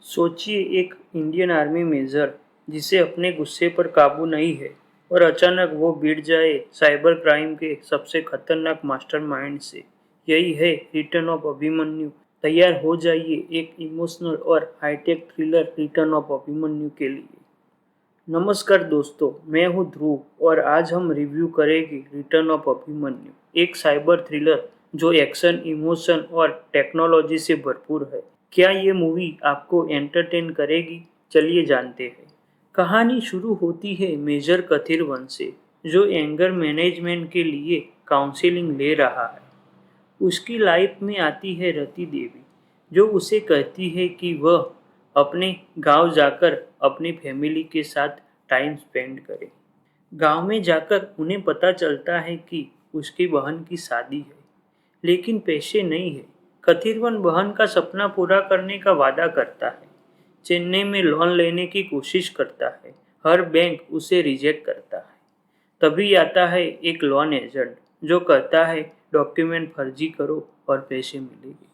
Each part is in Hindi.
सोचिए एक इंडियन आर्मी मेजर जिसे अपने गुस्से पर काबू नहीं है और अचानक वो भिड़ जाए साइबर क्राइम के सबसे खतरनाक मास्टरमाइंड से। यही है रिटर्न ऑफ अभिमन्यु। तैयार हो जाइए एक इमोशनल और hi tech thriller return of Abhimanyu के लिए। नमस्कार दोस्तों, मैं हूं ध्रुव और आज हम रिव्यू करेंगे रिटर्न ऑफ अभिमन्यु, एक साइबर थ्रिलर जो एक्शन, इमोशन और टेक्नोलॉजी से भरपूर है। क्या ये मूवी आपको एंटरटेन करेगी? चलिए जानते हैं। कहानी शुरू होती है मेजर कथिरवन से, जो एंगर मैनेजमेंट के लिए काउंसलिंग ले रहा है। उसकी लाइफ में आती है रति देवी, जो उसे कहती है कि वह अपने गांव जाकर अपनी फैमिली के साथ टाइम स्पेंड करे। गांव में जाकर उन्हें पता चलता है कि उसकी बहन की शादी है, लेकिन पैसे नहीं है। कथिरवन बहन का सपना पूरा करने का वादा करता है। चेन्नई में लोन लेने की कोशिश करता है, हर बैंक उसे रिजेक्ट करता है। तभी आता है एक लोन एजेंट जो कहता है डॉक्यूमेंट फर्जी करो और पैसे मिलेंगे।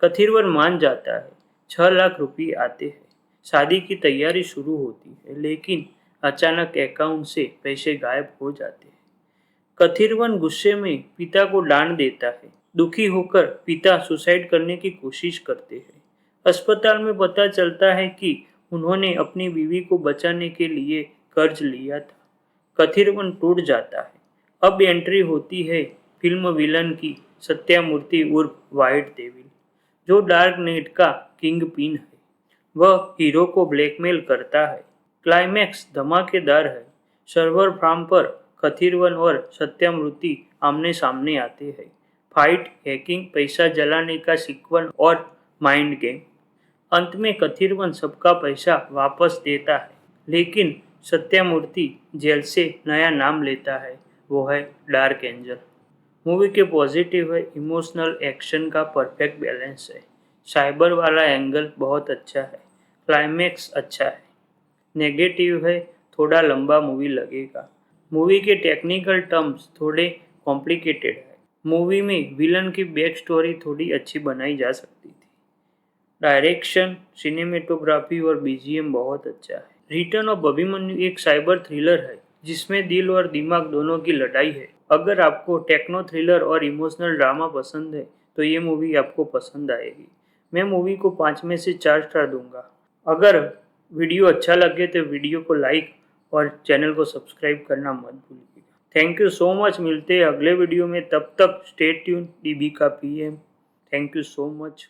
कथिरवन मान जाता है। 6 लाख रुपये आते हैं। शादी की तैयारी शुरू होती है, लेकिन अचानक अकाउंट से पैसे गायब हो जाते हैं। कथिरवन गुस्से में पिता को डांट देता है। दुखी होकर पिता सुसाइड करने की कोशिश करते हैं। अस्पताल में पता चलता है कि उन्होंने अपनी बीवी को बचाने के लिए कर्ज लिया था। कथिरवन टूट जाता है। अब एंट्री होती है फिल्म विलन की, सत्यामूर्ति उर्फ व्हाइट डेविल, जो डार्क नेट का किंग पिन है। वह हीरो को ब्लैकमेल करता है। क्लाइमैक्स धमाकेदार है। सर्वर फार्म पर कथिरवन और सत्यामूर्ति आमने सामने आते हैं। फाइट, हैकिंग, पैसा जलाने का सीक्वेंस और माइंड गेम। अंत में कथिरवन सबका पैसा वापस देता है, लेकिन सत्यामूर्ति जेल से नया नाम लेता है, वो है डार्क एंजल। मूवी के पॉजिटिव है, इमोशनल एक्शन का परफेक्ट बैलेंस है। साइबर वाला एंगल बहुत अच्छा है। क्लाइमैक्स अच्छा है। नेगेटिव है, थोड़ा लंबा मूवी लगेगा। मूवी के टेक्निकल टर्म्स थोड़े कॉम्प्लिकेटेड है। मूवी में विलन की बैक स्टोरी थोड़ी अच्छी बनाई जा सकती थी। डायरेक्शन, सिनेमेटोग्राफी और बीजीएम बहुत अच्छा है। रिटर्न ऑफ अभिमन्यु एक साइबर थ्रिलर है जिसमें दिल और दिमाग दोनों की लड़ाई है। अगर आपको टेक्नो थ्रिलर और इमोशनल ड्रामा पसंद है तो ये मूवी आपको पसंद आएगी। मैं मूवी को 5 में से 4 स्टार दूंगा। अगर वीडियो अच्छा लगे तो वीडियो को लाइक और चैनल को सब्सक्राइब करना मत भूलिएगा। Thank you so much. मिलते हैं अगले वीडियो में, तब तक स्टे ट्यून डीबी का PM. Thank you so much.